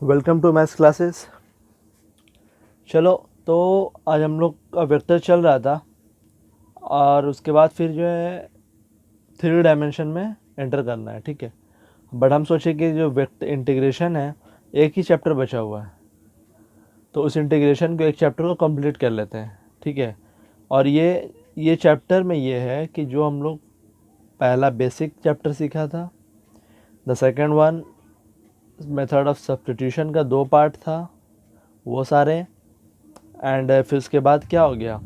Welcome to maths classes. चलो, तो आज हम लोग का वेक्टर चल रहा था और उसके बाद फिर जो है 3 डायमेंशन में एंटर करना है, ठीक है। बट हम सोचे कि जो वेक्टर इंटीग्रेशन है, एक ही चैप्टर बचा हुआ है, तो उस इंटीग्रेशन को एक चैप्टर को कंप्लीट कर लेते हैं, ठीक है। और ये चैप्टर में ये है कि जो हम लोग पहला बेसिक चैप्टर सीखा था, the second one method of substitution का 2 पार्ट था, वो सारे। एंड फिर उसके बाद क्या हो गया,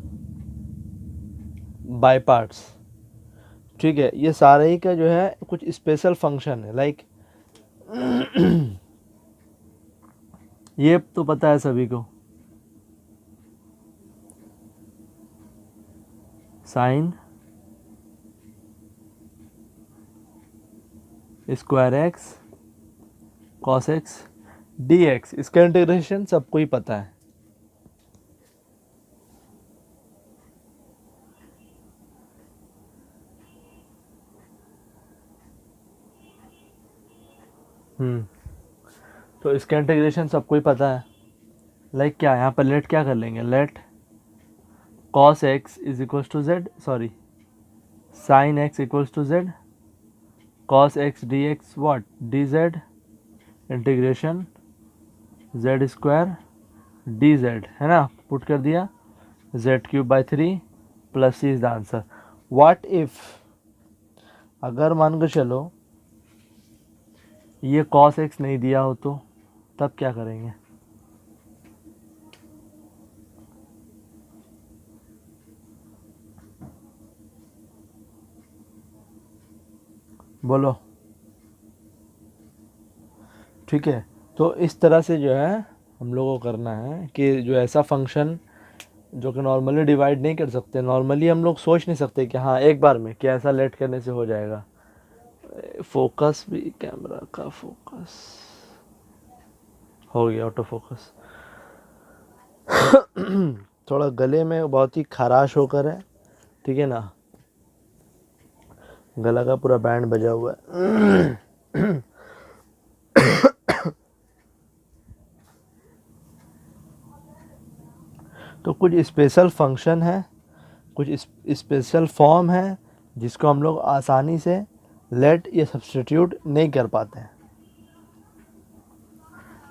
बाय पार्ट्स, ठीक है। ये सारे ही का जो है कुछ स्पेशल फंक्शन है, लाइक ये तो पता है सभी को, sign square x cos x d x, इसका इंटीग्रेशन सबको ही पता है। तो इसका इंटीग्रेशन सबको ही पता है। लाइक क्या, यहाँ पर लेट क्या कर लेंगे, let cos x is equals to z, sorry sine x equals to z, cos x d x what d z, integration z square d z, है ना। पुट कर दिया, z³/3 plus c is the answer. What if, अगर मान के चलो ये cos x नहीं दिया हो तो तब क्या करेंगे? बोलो, ठीक है। तो इस तरह से जो है हम लोगों को करना है कि जो ऐसा फंक्शन जो कि नॉर्मली डिवाइड नहीं कर सकते, नॉर्मली हम लोग सोच नहीं सकते कि हाँ एक बार में क्या ऐसा लेट करने से हो जाएगा। फोकस भी, कैमरा का फोकस हो गया, ऑटो फोकस। थोड़ा गले में बहुत ही खराश होकर है, ठीक है ना, गला का पूरा बैंड बजा हुआ है। तो कुछ स्पेशल फंक्शन है, कुछ स्पेशल फॉर्म है जिसको हम लोग आसानी से लेट या सब्स्टिट्यूट नहीं कर पाते हैं,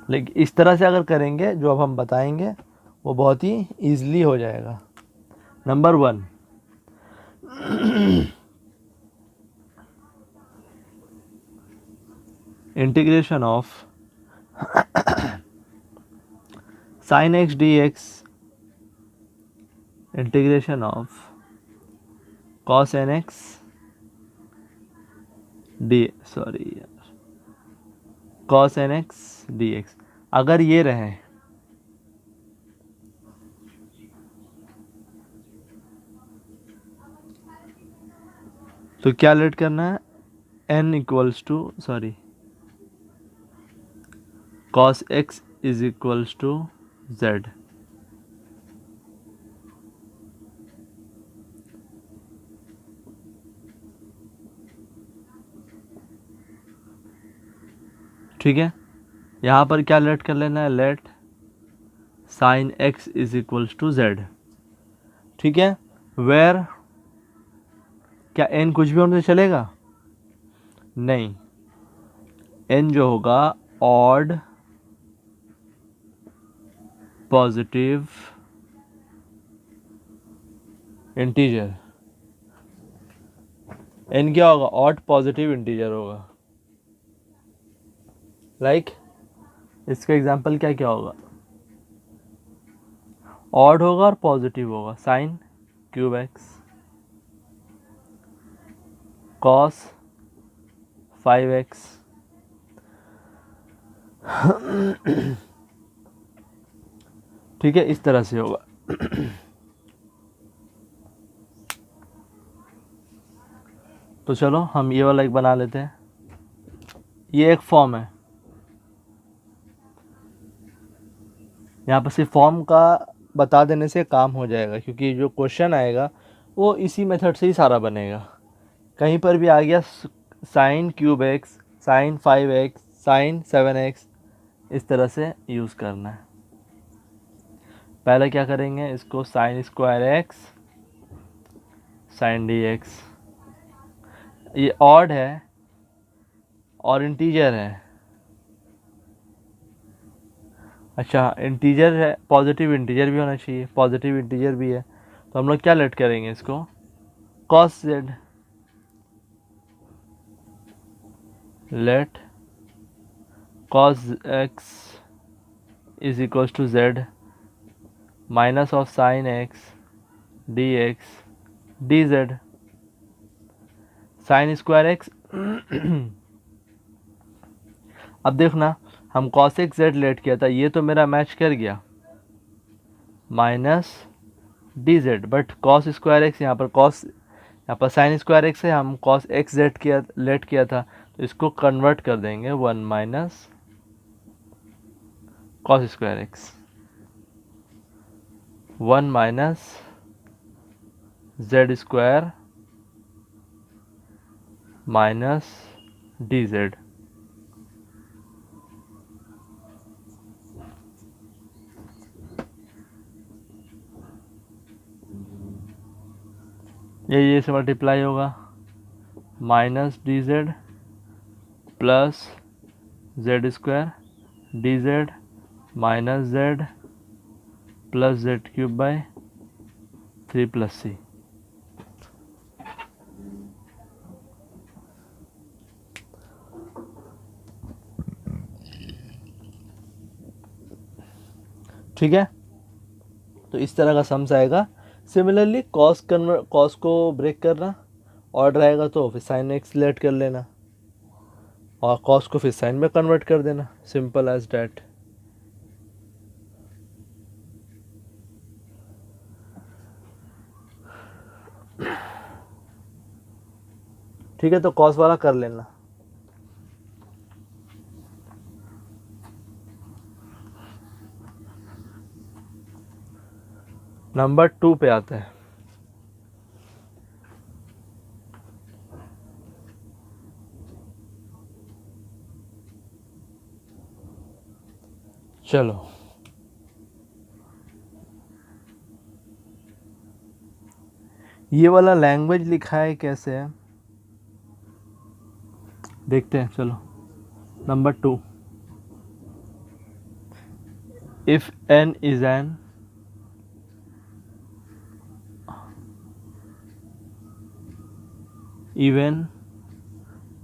लेकिन इस तरह से अगर करेंगे जो अब हम बताएंगे वो बहुत ही ईजिली हो जाएगा। Number 1, integration of sine x d x, integration of cos n x d, sorry यार, cos n x d x, अगर ये रहे तो क्या लेट करना है, n equals to, sorry cos x is equals to z, ठीक है। यहाँ पर क्या लेट कर लेना है, let sine x is equals to z, ठीक है। वेयर, क्या n कुछ भी होने से चलेगा? नहीं, n जो होगा ऑड पॉजिटिव इंटीजर, n क्या होगा, ऑड पॉजिटिव इंटीजर होगा। लाइक इसका एग्जांपल क्या क्या होगा, ऑड होगा और पॉजिटिव होगा, sign cube x cos 5x, ठीक है, इस तरह से होगा। तो चलो हम ये वाला एक बना लेते हैं, ये एक फॉर्म है। यहाँ पर सिर्फ फॉर्म का बता देने से काम हो जाएगा, क्योंकि जो क्वेश्चन आएगा वो इसी मेथड से ही सारा बनेगा। कहीं पर भी आ गया sine cube x, sine 5x, sine 7x, इस तरह से यूज़ करना है। पहले क्या करेंगे, इसको sine square x sine d x, ये ऑड है और इंटीजर है। अच्छा, इंटीजर है, पॉजिटिव इंटीजर भी होना चाहिए, पॉजिटिव इंटीजर भी है, तो हम लोग क्या लेट करेंगे इसको, cos z, let cos x is equals to z minus of sine x d x d z. Sine square x अब देखना, हम कॉस एक्स जेड लेट किया था, ये तो मेरा मैच कर गया, minus d Z, but cos square x यहाँ पर यहाँ पर साइन स्क्वायर एक्स है, हम कॉस एक्स जेड लेट किया था, तो इसको कन्वर्ट कर देंगे 1 minus cos square x, 1 minus z square minus d z. ये से मल्टीप्लाई होगा, minus d z plus z square d z minus z plus z cube by 3 plus c. ठीक है, तो इस तरह का सम्स आएगा। सिमिलरली कॉस को ब्रेक करना, ऑर्डर आएगा तो फिर साइन एक्स लेट कर लेना और कॉस को फिर साइन में कन्वर्ट कर देना, सिंपल एज डैट। ठीक है, तो कॉस वाला कर लेना। नंबर 2 पे आते हैं। चलो, ये वाला लैंग्वेज लिखा है कैसे है देखते हैं। चलो, number 2, if n is an even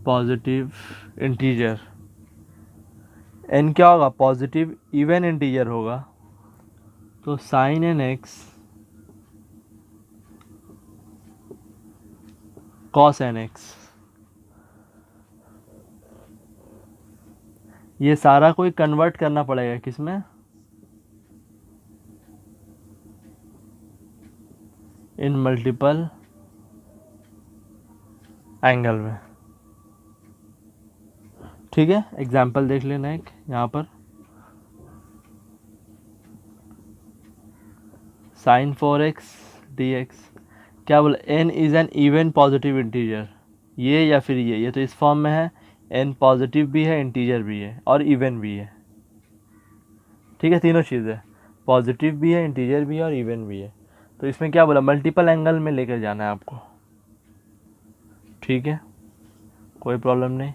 positive integer, n क्या होगा, पॉजिटिव इवन इंटीजर होगा, तो sine n x cos n x, ये सारा कोई कन्वर्ट करना पड़ेगा किसमें, इन मल्टीपल एंगल में। ठीक है, एग्जाम्पल देख लेना एक यहाँ पर, साइन 4x dx, क्या बोला, n is an even positive integer, ये या फिर ये तो इस फॉर्म में है, n पॉजिटिव भी है, इंटीजर भी है और इवन भी है। ठीक है, तीनों चीज़ें, पॉजिटिव भी है, इंटीजर भी है और इवन भी है। तो इसमें क्या बोला, मल्टीपल एंगल में लेकर जाना है आपको। ठीक है, कोई प्रॉब्लम नहीं।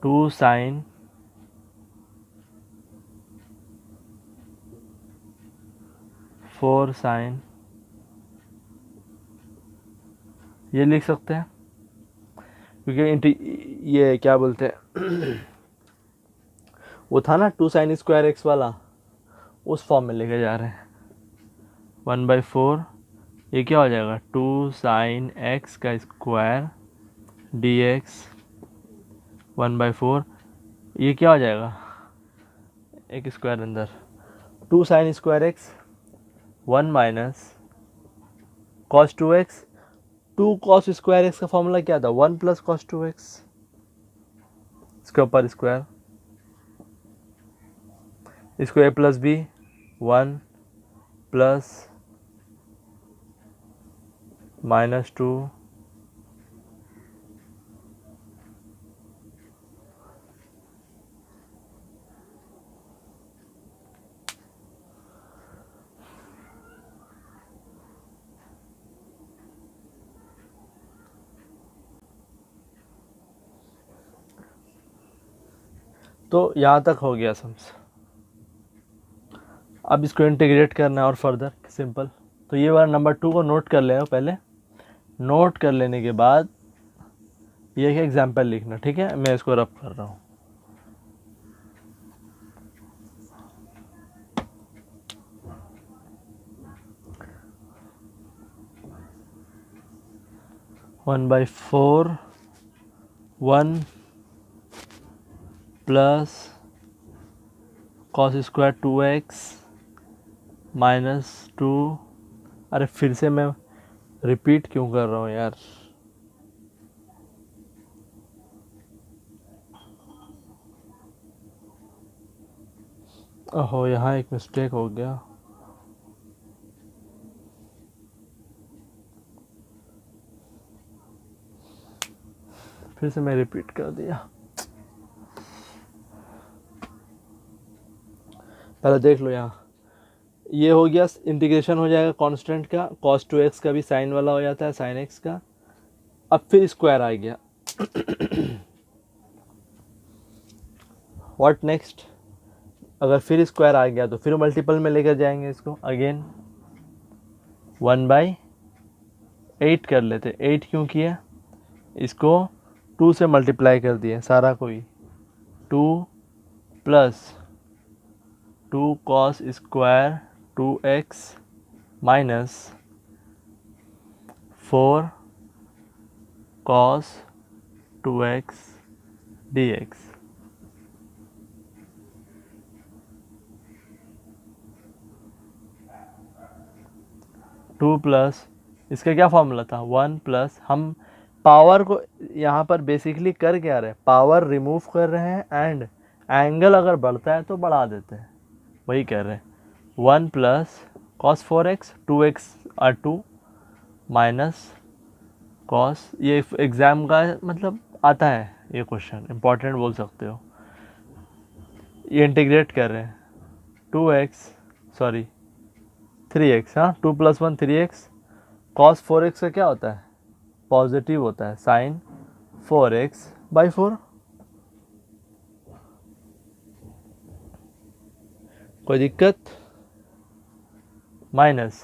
2 साइन 4 साइन, ये लिख सकते हैं, क्योंकि ये क्या बोलते हैं वो था ना 2 साइन स्क्वायर एक्स वाला, उस फॉर्म में लेके जा रहे हैं। 1/4, ये क्या हो जाएगा, 2 साइन एक्स का स्क्वायर डी एक्स 1/4, ये क्या हो जाएगा, एक स्क्वायर अंदर, 2 sign square x 1 minus cos 2x, 2 cos square x का फॉर्मूला क्या था, 1 प्लस कॉस 2x, इसके ऊपर स्क्वायर, इसको a प्लस बी 1 प्लस -2 तो यहाँ तक हो गया सम्स। अब इसको इंटीग्रेट करना है और फर्दर सिंपल। तो ये वाला नंबर 2 को नोट कर लेना पहले। नोट कर लेने के बाद ये एक एग्जाम्पल लिखना, ठीक है। मैं इसको रब कर रहा हूँ। One by 4 1 plus cos square 2x minus 2। अरे फिर से मैं रिपीट क्यों कर रहा हूँ यार। ओहो, यहाँ एक मिस्टेक हो गया। फिर से मैं रिपीट कर दिया। पहले देख लो, यहाँ ये हो गया, इंटीग्रेशन हो जाएगा कांस्टेंट का, cos 2x का भी साइन वाला हो जाता है, साइन x का। अब फिर स्क्वायर आ गया। What next? अगर फिर स्क्वायर आ गया तो फिर मल्टीपल में लेकर जाएंगे इसको। अगेन 1/8 कर लेते। 8 क्यों किया? इसको 2 से मल्टीप्लाई कर दिया सारा कोई। 2 plus 2 cos square 2x minus 4 cos 2x dx। Two plus इसका क्या फॉर्मूला था? 1 प्लस, हम पावर को यहाँ पर बेसिकली कर क्या रहे हैं? पावर रिमूव कर रहे हैं एंड एंगल अगर बढ़ता है तो बढ़ा देते हैं, वही कर रहे हैं। 1 प्लस कॉस 4x 2x और 2 माइनस कॉस, ये एग्ज़ाम का मतलब आता है, ये क्वेश्चन इंपॉर्टेंट बोल सकते हो। ये इंटीग्रेट कर रहे हैं 2x, सॉरी 3x, हाँ 2 + 1 3x। कॉस 4x का क्या होता है? पॉजिटिव होता है, साइन 4x/4। कोई दिक्कत? Minus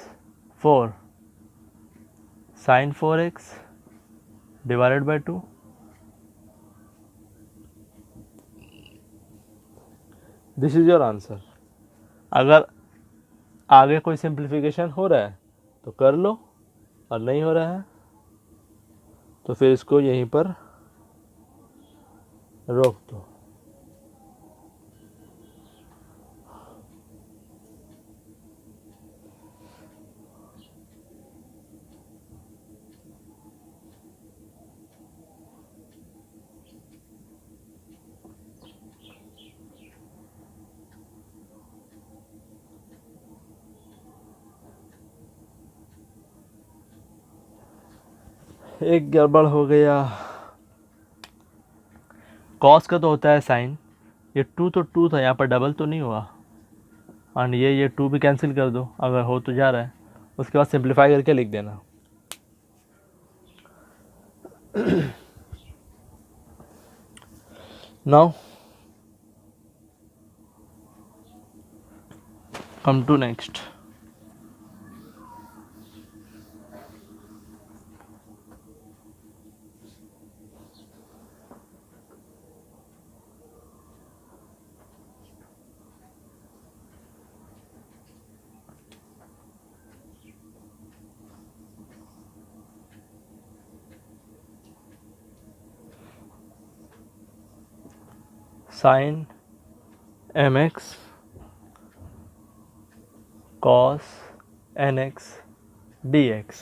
4 sine 4x divided by 2। This is your answer. अगर आगे कोई सिंप्लीफिकेशन हो रहा है तो कर लो, और नहीं हो रहा है तो फिर इसको यहीं पर रोक दो। एक गड़बड़ हो गया। कॉस का तो होता है साइन, ये 2 तो 2 था, यहाँ पर डबल तो नहीं हुआ। एंड ये 2 भी कैंसिल कर दो अगर हो तो जा रहा है। उसके बाद सिंप्लीफाई करके लिख देना। Now come to next. Sine mx cos nx dx,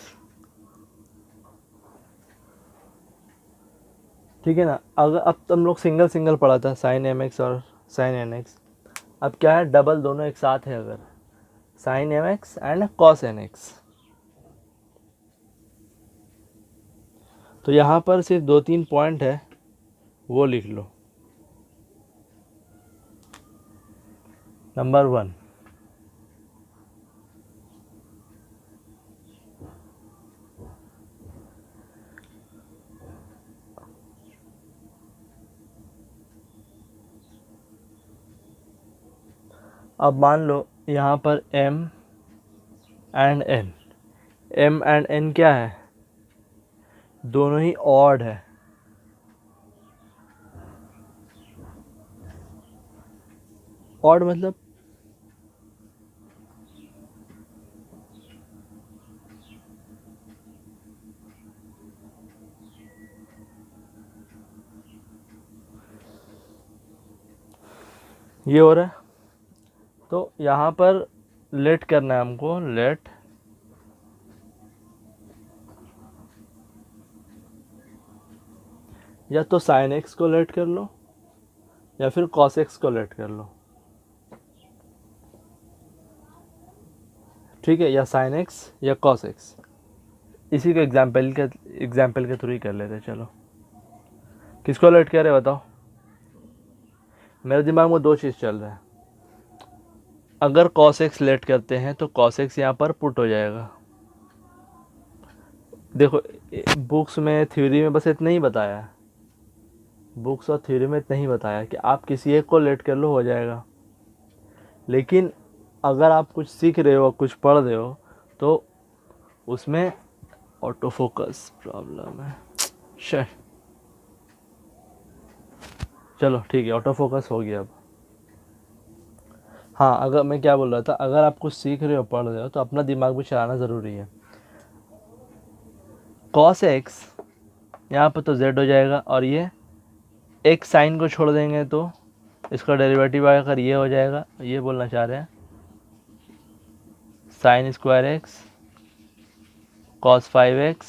ठीक है ना। अगर अब हम लोग सिंगल सिंगल पढ़ा था, साइन mx और साइन nx। अब क्या है, डबल दोनों एक साथ है। अगर sine mx and cos nx, तो यहाँ पर सिर्फ 2-3 पॉइंट है, वो लिख लो। नंबर 1, अब मान लो यहाँ पर m and n, m and n क्या है, दोनों ही ऑड है। ऑड मतलब ये हो रहा है। तो यहाँ पर लेट करना है हमको, लेट या तो साइन एक्स को लेट कर लो या फिर कॉस एक्स को लेट कर लो, ठीक है, या साइन एक्स या कॉस एक्स। इसी को एग्जाम्पल के थ्रू ही कर लेते हैं। चलो किसको लेट कर रहे बताओ। मेरे दिमाग में दो चीज़ चल रहा है। अगर कॉस एक्स लेट करते हैं तो कॉस एक्स यहाँ पर पुट हो जाएगा। देखो बुक्स में थ्योरी में बस इतना ही बताया है, बुक्स और थ्योरी में इतना ही बताया कि आप किसी एक को लेट कर लो हो जाएगा। लेकिन अगर आप कुछ सीख रहे हो, कुछ पढ़ रहे हो, तो उसमें ऑटो फोकस प्रॉब्लम है। चलो ठीक है, ऑटो फोकस हो गया अब। हाँ, अगर मैं क्या बोल रहा था, अगर आप कुछ सीख रहे हो, पढ़ रहे हो, तो अपना दिमाग भी चलाना ज़रूरी है। कॉस एक्स यहाँ पर तो जेड हो जाएगा, और ये एक साइन को छोड़ देंगे तो इसका डेरिवेटिव आकर ये हो जाएगा। ये बोलना चाह रहे हैं sign square x cos 5x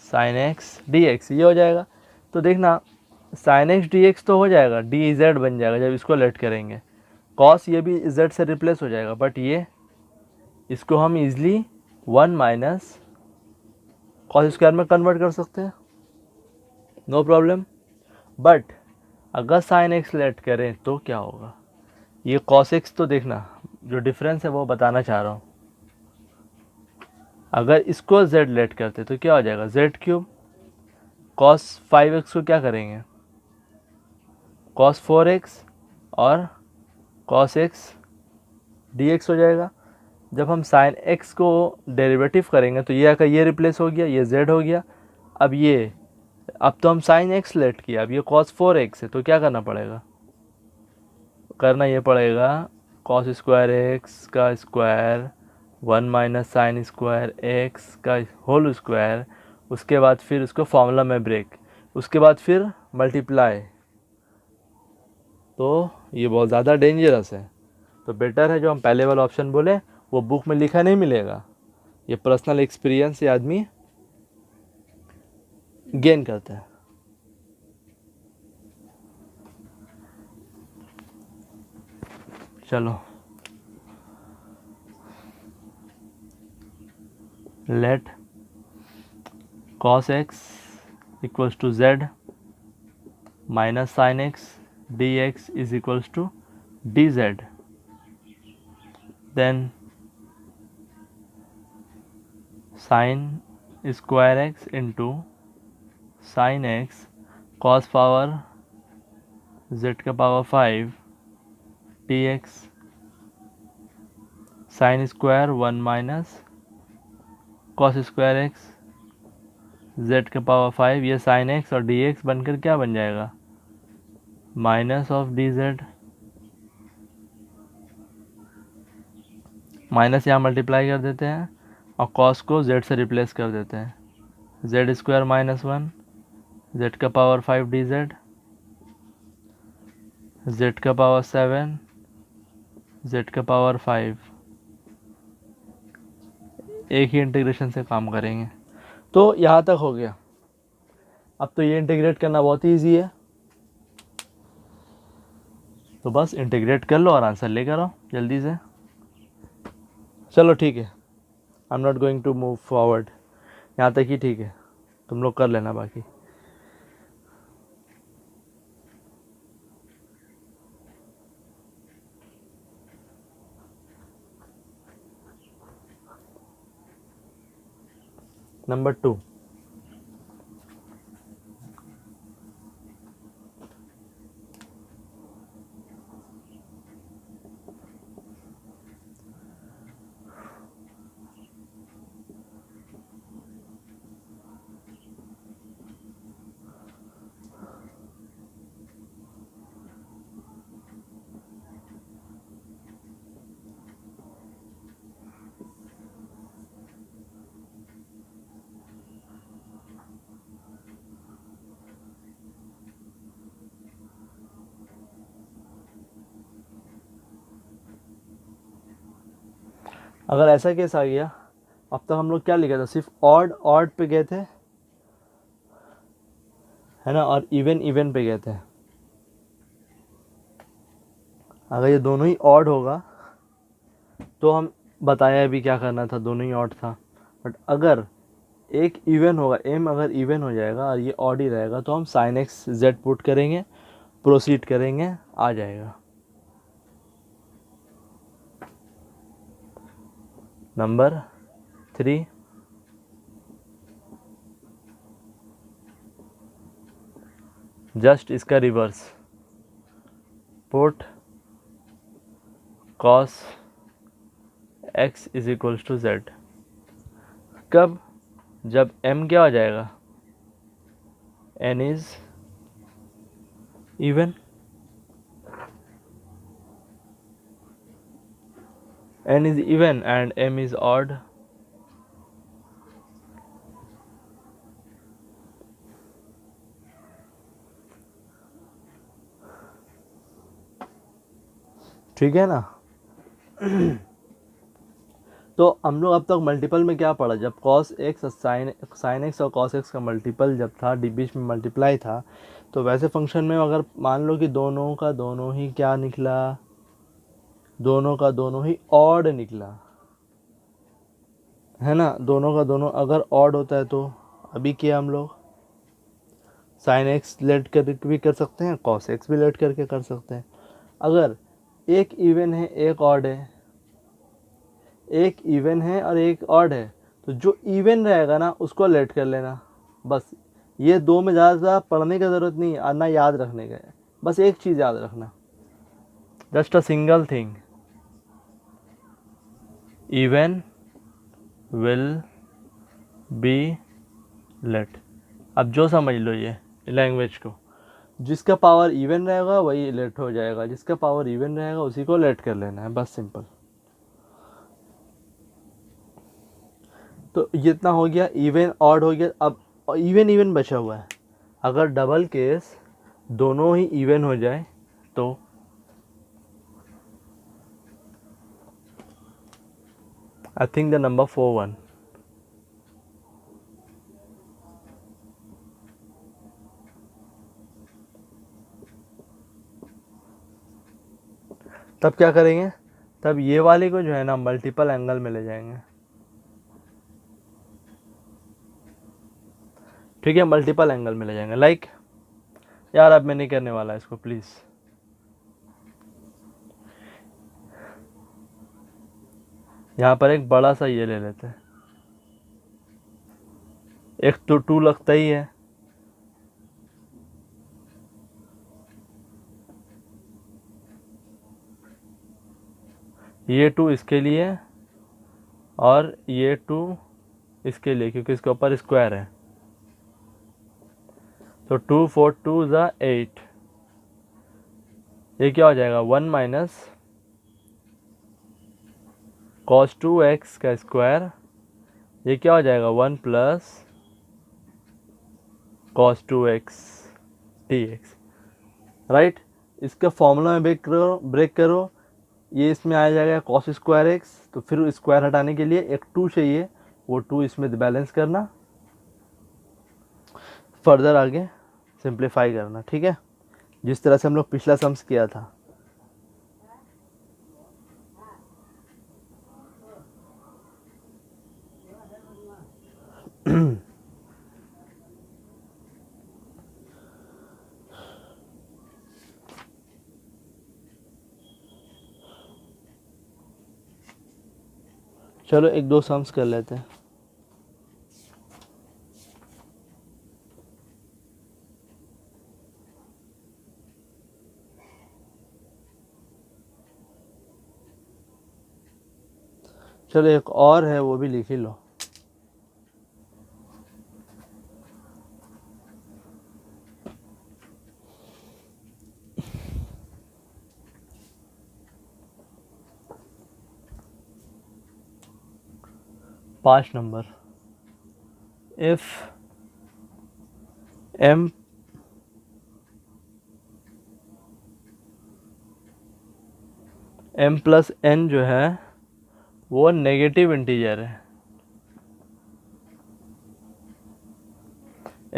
sign x d x, ये हो जाएगा। तो देखना साइन एक्स डी एक्स तो हो जाएगा, डी जेड बन जाएगा जब इसको लेट करेंगे। कॉस ये भी जेड से रिप्लेस हो जाएगा, बट ये इसको हम इजली 1 माइनस कॉस स्क्वायर में कन्वर्ट कर सकते हैं, नो प्रॉब्लम। बट अगर साइन एक्स लेट करें तो क्या होगा, ये कॉस एक्स, तो देखना जो डिफरेंस है वो बताना चाह रहा हूँ। अगर इसको z लेट करते तो क्या हो जाएगा, z क्यूब कॉस 5x को क्या करेंगे, कॉस 4x और कॉस x dx हो जाएगा। जब हम साइन x को डेरिवेटिव करेंगे तो ये आकर ये रिप्लेस हो गया, ये z हो गया। अब तो हम साइन x लेट किया, अब ये कॉस 4x है, तो क्या करना पड़ेगा, करना ये पड़ेगा कॉस स्क्वायर एक्स का square 1 minus sign square x का होल स्क्वायर, उसके बाद फिर उसको फॉर्मूला में ब्रेक, उसके बाद फिर मल्टीप्लाई। तो ये बहुत ज़्यादा डेंजरस है। तो बेटर है जो हम पहले वाला ऑप्शन बोले वो बुक में लिखा नहीं मिलेगा, ये पर्सनल एक्सपीरियंस से आदमी गेन करता है। चलो late cos x equals to z minus sin x dx is equals to dz, then sin square x into sin x cos power z का power 5 dx sin square 1 minus cos square x z का power 5, ये sine x और dx बनकर क्या बन जाएगा, minus of dz, minus यहाँ multiply कर देते हैं और कॉस को z से रिप्लेस कर देते हैं, z स्क्वायर माइनस 1 z का पावर 5 dz, z का पावर 7 z का पावर 5। एक ही इंटीग्रेशन से काम करेंगे। तो यहाँ तक हो गया। अब तो ये इंटीग्रेट करना बहुत ही ईजी है, तो बस इंटीग्रेट कर लो और आंसर लेकर आओ जल्दी से। चलो ठीक है, I am not going to move forward, यहाँ तक ही ठीक है, तुम लोग कर लेना बाकी। नंबर 2, अगर ऐसा केस आ गया, अब तक हम लोग क्या लिखा था, सिर्फ ऑड ऑड पे गए थे, है ना, और इवन इवन पे गए थे। अगर ये दोनों ही ऑड होगा तो हम बताया अभी क्या करना था, दोनों ही ऑड था। बट अगर एक इवन होगा, एम अगर इवन हो जाएगा और ये ऑड ही रहेगा, तो हम साइन एक्स जेड पुट करेंगे, प्रोसीड करेंगे, आ जाएगा। नंबर 3, जस्ट इसका reverse, put cos x is equals to z. कब? जब m क्या हो जाएगा, n is even, n is even and m is odd। ठीक है ना। तो हम लोग अब तक मल्टीपल में क्या पढ़ा, जब cos x साइन एक्स और cos x का मल्टीपल जब था, बीच में मल्टीप्लाई था, तो वैसे फंक्शन में अगर मान लो कि दोनों का दोनों ही क्या निकला, दोनों का दोनों ही ऑड निकला, है ना, दोनों का दोनों अगर ऑड होता है तो अभी क्या हम लोग साइन एक्स लेट कर भी कर सकते हैं, cos x भी लेट करके कर सकते हैं। अगर एक इवन है एक ऑड है, एक इवन है और एक ऑड है, तो जो इवन रहेगा ना उसको लेट कर लेना, बस। ये दो में ज़्यादा पढ़ने की ज़रूरत नहीं है, ना याद रखने का है, बस एक चीज़ याद रखना, just a single thing, even will be let. अब जो समझ लो ये लैंग्वेज को, जिसका पावर इवन रहेगा वही लेट हो जाएगा, जिसका पावर इवन रहेगा उसी को लेट कर लेना है, बस सिंपल। तो जितना हो गया, इवन ऑड हो गया, अब इवन इवन बचा हुआ है। अगर डबल केस दोनों ही इवन हो जाए तो आई थिंक द नंबर 4 1, तब क्या करेंगे, तब ये वाले को जो है ना मल्टीपल एंगल में ले जाएंगे। ठीक है, मल्टीपल एंगल में ले जाएंगे। लाइक यार अब मैं नहीं करने वाला इसको, प्लीज़। यहाँ पर एक बड़ा सा ये ले लेते हैं, एक तो 2 लगता ही है, ये 2 इसके लिए और ये 2 इसके लिए, क्योंकि इसके ऊपर स्क्वायर है। तो 2 4 2 ज़ा 8, ये क्या हो जाएगा, 1 माइनस cos 2x का स्क्वायर, ये क्या हो जाएगा, 1 plus cos 2x dx, right. इसका फॉर्मूला में ब्रेक करो, ये इसमें आ जाएगा cos स्क्वायर x, तो फिर स्क्वायर हटाने के लिए एक 2 चाहिए, वो 2 इसमें बैलेंस करना, फर्दर आगे सिंप्लीफाई करना। ठीक है, जिस तरह से हम लोग पिछला सम्स किया था। चलो एक दो सम्स कर लेते हैं। चलो एक और है, वो भी लिख ही लो। पाँच number, if m m plus n जो है वो नेगेटिव इंटीजर है।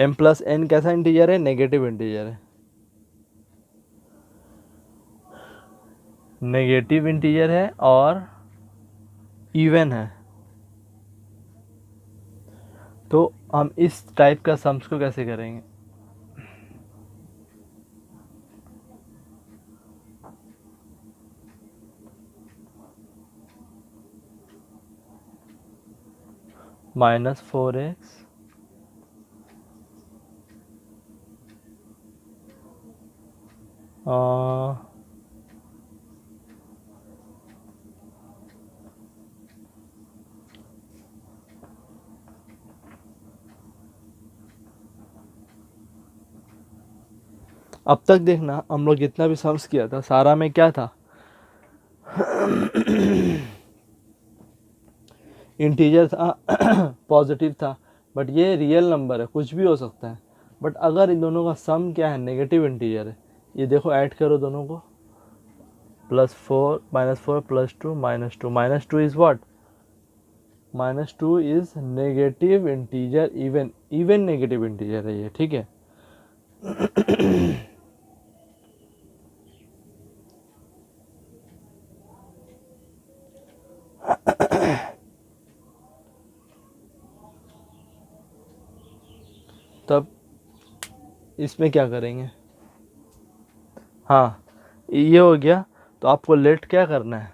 m प्लस n कैसा इंटीजर है? नेगेटिव इंटीजर है। नेगेटिव इंटीजर है और इवन है। तो हम इस टाइप का सम्स को कैसे करेंगे? -4x अब तक देखना हम लोग जितना भी सम्स किया था सारा में क्या था? इंटीजर था, पॉजिटिव था, बट ये रियल नंबर है, कुछ भी हो सकता है। बट अगर इन दोनों का सम क्या है? नेगेटिव इंटीजर है। ये देखो, ऐड करो दोनों को, +4 -4 +2 -2 -2 is what? -2 is negative integer, even negative integer है ये, ठीक है। तब इसमें क्या करेंगे? हाँ, ये हो गया। तो आपको लेट क्या करना है?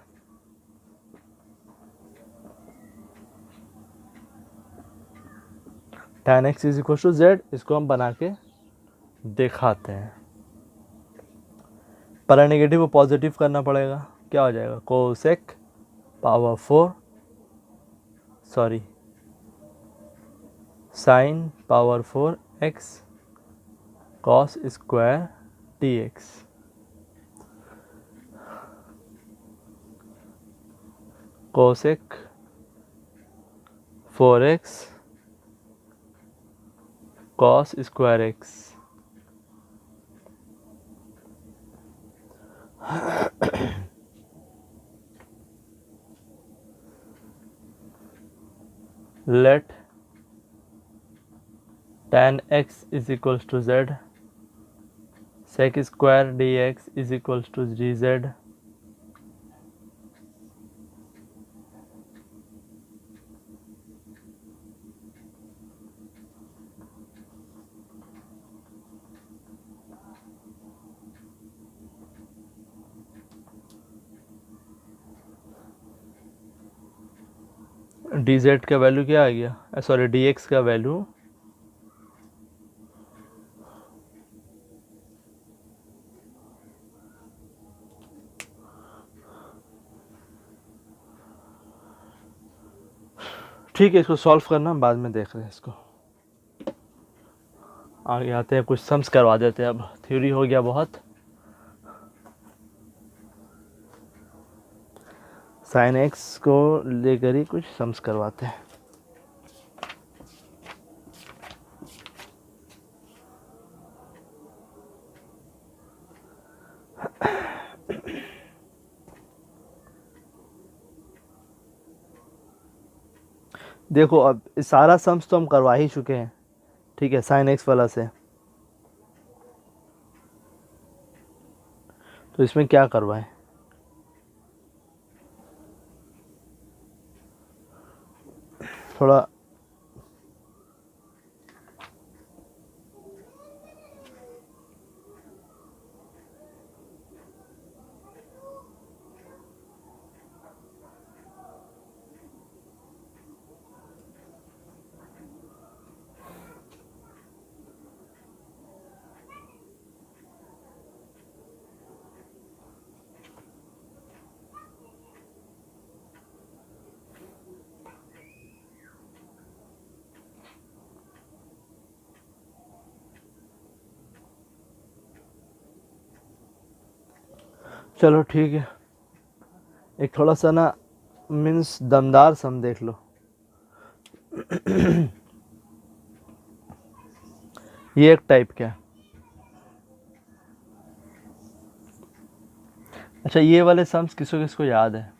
tan x is equal to z, इसको हम बना के दिखाते हैं। पर नेगेटिव को पॉजिटिव करना पड़ेगा। क्या हो जाएगा? Cosec power 4, sorry sine power 4 x cos square dx। Cosec 4x cos square x। Let tan x is equals to z, sec square dx is equals to dz, dz का value क्या आ गया? Sorry, dx का value ठीक है। इसको solve करना बाद में देख रहे हैं। इसको आगे आते हैं, कुछ सम्स करवा देते हैं। अब थ्योरी हो गया बहुत। साइन एक्स को लेकर ही कुछ सम्स करवाते हैं। देखो, अब सारा सम्स तो हम करवा ही चुके हैं, ठीक है, साइन एक्स वाला से। तो इसमें क्या करवाएं? थोड़ा चलो ठीक है। एक थोड़ा सा ना मीन्स दमदार सम देख लो। ये एक टाइप क्या? अच्छा, ये वाले सम्स किसको किसको याद है?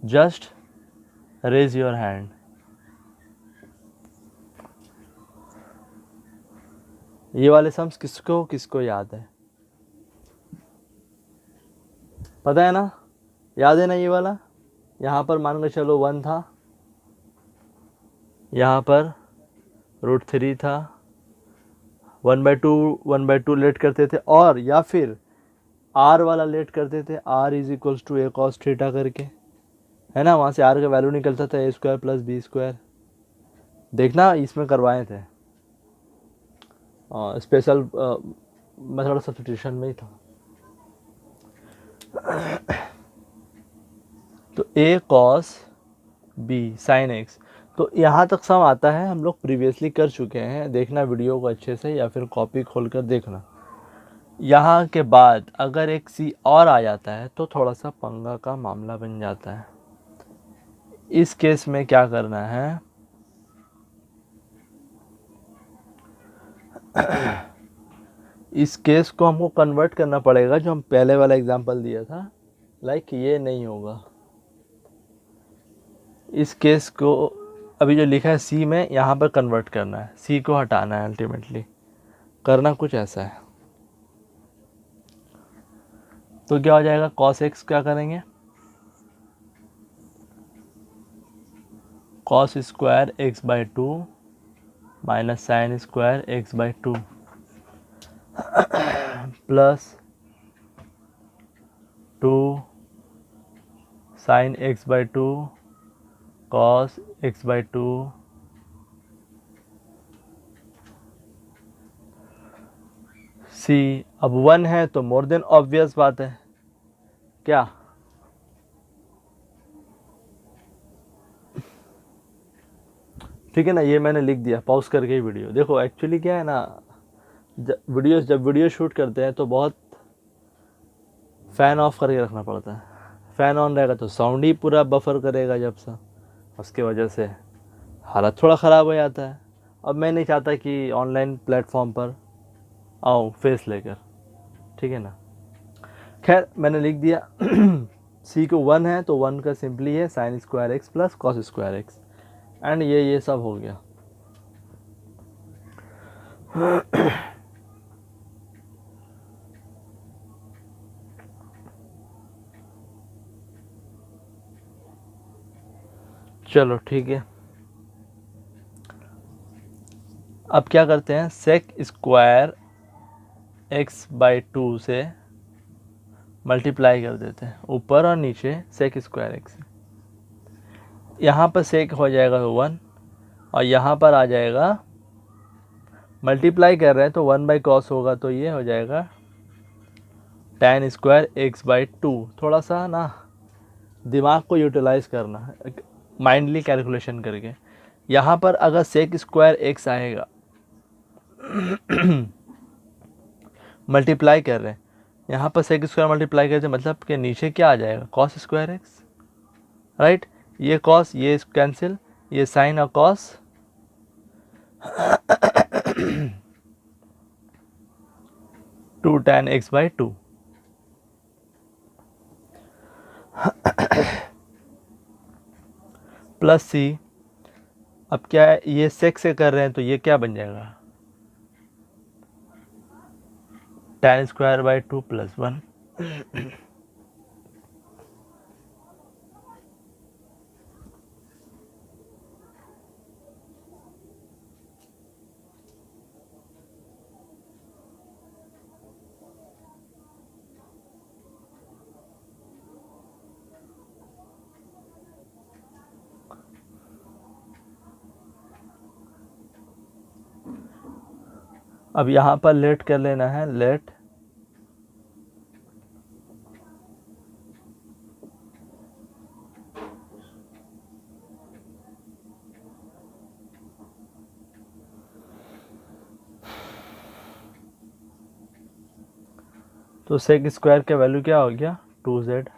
Just raise your hand. ये वाले सम्स किसको किसको याद है? पता है ना, याद है ना ये वाला? यहाँ पर मान के चलो 1 था, यहाँ पर √3 था, 1/2 लेट करते थे, और या फिर r वाला लेट करते थे, r = a cos थीटा करके, है ना? वहाँ से r का वैल्यू निकलता था a² + b²। देखना इसमें करवाए थे, स्पेशल मेथड ऑफ सब्स्टिट्यूशन में ही था। तो a cos b sin x, तो यहाँ तक सम आता है, हम लोग प्रीवियसली कर चुके हैं। देखना वीडियो को अच्छे से, या फिर कॉपी खोलकर देखना। यहाँ के बाद अगर एक c और आ जाता है तो थोड़ा सा पंगा का मामला बन जाता है। इस केस में क्या करना है, इस केस को हमको कन्वर्ट करना पड़ेगा, जो हम पहले वाला एग्जांपल दिया था। लाइक ये नहीं होगा। इस केस को अभी जो लिखा है सी में, यहाँ पर कन्वर्ट करना है, सी को हटाना है। अल्टीमेटली करना कुछ ऐसा है। तो क्या हो जाएगा, cos x क्या करेंगे, cos² x/2 minus sin² x/2 plus 2 sin x/2 cos x/2 c। अब 1 है तो मोर देन ऑब्वियस बात है, क्या? ठीक है ना, ये मैंने लिख दिया पॉज करके ही वीडियो। देखो एक्चुअली क्या है ना, जब वीडियो शूट करते हैं तो बहुत फ़ैन ऑफ करके रखना पड़ता है। फ़ैन ऑन रहेगा तो साउंड ही पूरा बफर करेगा जब सा, उसकी वजह से हालत थोड़ा ख़राब हो जाता है। अब मैं नहीं चाहता कि ऑनलाइन प्लेटफॉर्म पर आऊँ फेस लेकर, ठीक है ना। खैर मैंने लिख दिया सी को 1 है तो 1 का सिंपली है sin² x plus cos² x, and ये सब हो गया। चलो ठीक है, अब क्या करते हैं, sec² x/2 से मल्टीप्लाई कर देते हैं, ऊपर और नीचे sec² x। यहाँ पर sec हो जाएगा 1, और यहाँ पर आ जाएगा, मल्टीप्लाई कर रहे हैं तो 1/cos होगा, तो ये हो जाएगा tan² x/2। थोड़ा सा ना दिमाग को यूटिलाइज करना, माइंडली कैलकुलेशन करके। यहाँ पर अगर sec² x आएगा, मल्टीप्लाई कर रहे हैं, यहाँ पर sec² मल्टीप्लाई करते मतलब कि नीचे क्या आ जाएगा, cos² x, राइट। ये cos, ये कैंसिल, ये साइन और cos, 2 tan x/2। प्लस सी, अब क्या है, ये सेक से कर रहे हैं तो ये क्या बन जाएगा, tan² 2 + 1। अब यहाँ पर लेट कर लेना है, लेट तो sec² का वैल्यू क्या हो गया, 2z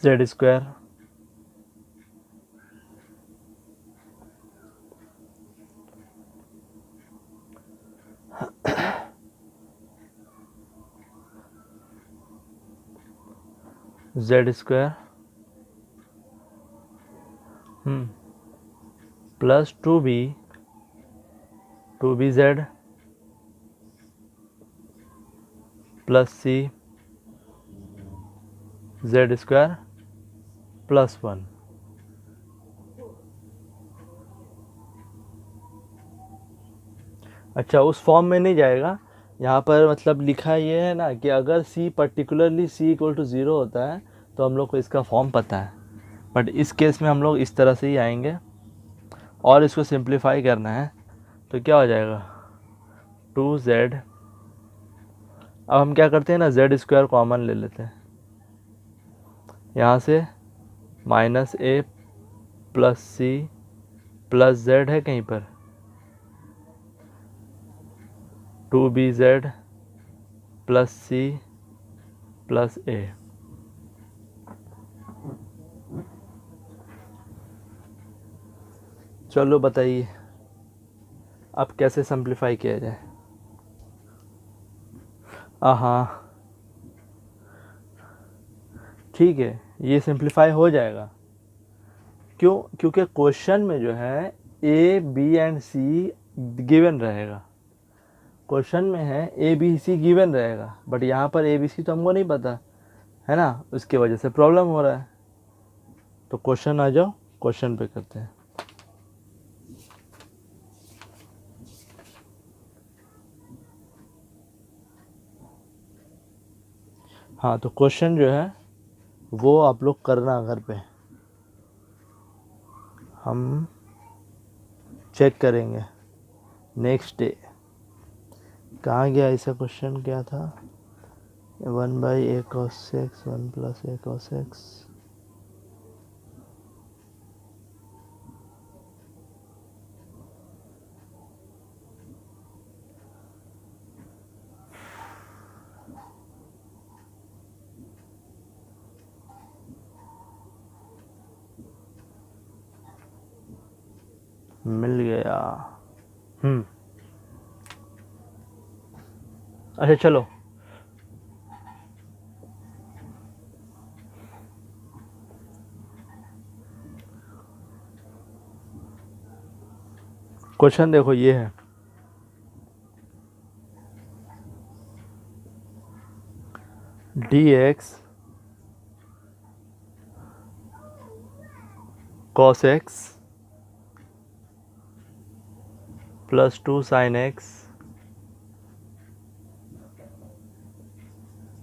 z²। Z square plus 2b z plus c z square plus 1। अच्छा, उस फॉर्म में नहीं जाएगा। यहाँ पर मतलब लिखा ये है ना कि अगर c particularly c equal to 0 होता है तो हम लोग को इसका फॉर्म पता है, बट इस केस में हम लोग इस तरह से ही आएंगे और इसको सिंप्लीफाई करना है। तो क्या हो जाएगा 2z। अब हम क्या करते हैं ना, जेड स्क्वायर कॉमन ले लेते हैं यहाँ से, minus a plus c plus z है कहीं पर 2bz plus c plus a। चलो बताइए अब कैसे सिंप्लीफाई किया जाए। हाँ ठीक है, ये सिंप्लीफाई हो जाएगा। क्यों? क्योंकि क्वेश्चन में जो है A B and C given रहेगा। क्वेश्चन में है ए बी सी गिवन रहेगा, बट यहाँ पर ए बी सी तो हमको नहीं पता है ना, उसकी वजह से प्रॉब्लम हो रहा है। तो क्वेश्चन आ जाओ, क्वेश्चन पे करते हैं। हाँ, तो क्वेश्चन जो है वो आप लोग करना घर पे, हम चेक करेंगे नेक्स्ट डे। कहाँ गया इसका क्वेश्चन, क्या था 1/a cos x 1 + a cos x। मिल गया। अच्छा चलो, क्वेश्चन देखो ये है, dx cos x plus 2 sin x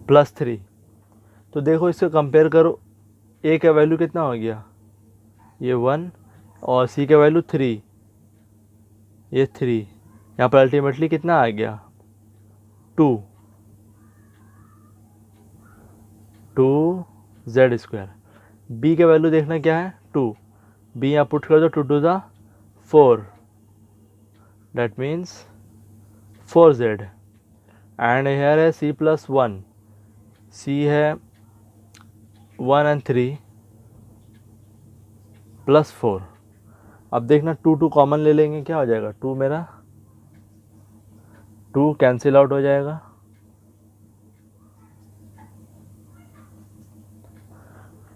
plus 3। तो देखो इसको कंपेयर करो, a का वैल्यू कितना हो गया, ये 1, और c का वैल्यू 3, ये 3। यहाँ पर अल्टीमेटली कितना आ गया 2 z²। b का वैल्यू देखना क्या है 2, b यहाँ पुट कर दो 2 to the 4, that means 4z। And here है c प्लस 1, c है 1 and 3 प्लस 4। अब देखना 2 कॉमन ले लेंगे, क्या हो जाएगा 2 मेरा 2 कैंसिल आउट हो जाएगा,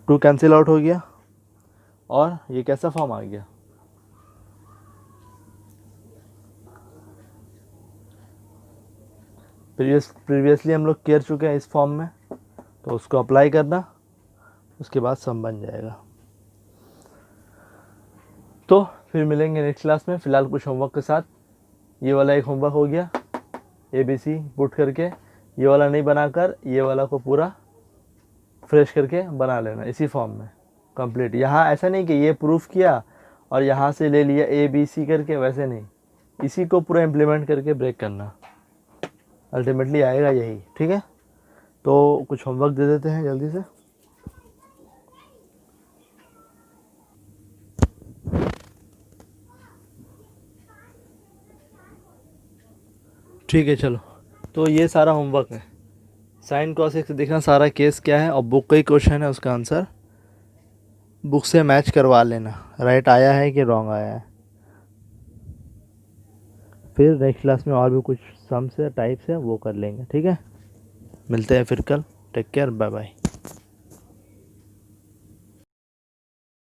2 कैंसिल आउट हो गया, और ये कैसा फॉर्म आ गया, प्रीवियसली हम लोग कर चुके हैं इस फॉर्म में, तो उसको अप्लाई करना, उसके बाद सम बन जाएगा। तो फिर मिलेंगे नेक्स्ट क्लास में, फ़िलहाल कुछ होमवर्क के साथ। ये वाला एक होमवर्क हो गया, ABC पुट करके, ये वाला नहीं बनाकर ये वाला को पूरा फ्रेश करके बना लेना इसी फॉर्म में कंप्लीट। यहाँ ऐसा नहीं कि ये प्रूफ किया और यहाँ से ले लिया ABC करके, वैसे नहीं, इसी को पूरा इम्प्लीमेंट करके ब्रेक करना, अल्टीमेटली आएगा यही। ठीक है, तो कुछ होमवर्क दे देते हैं जल्दी से। ठीक है चलो, तो ये सारा होमवर्क है, साइन कॉस एक्स देखना सारा केस क्या है, और बुक का ही क्वेश्चन है, उसका आंसर बुक से मैच करवा लेना, राइट आया है कि रॉन्ग आया है। फिर नेक्स्ट क्लास में और भी कुछ सम्स है, टाइप्स है, वो कर लेंगे। ठीक है, मिलते हैं फिर कल, टेक केयर, बाय बाय।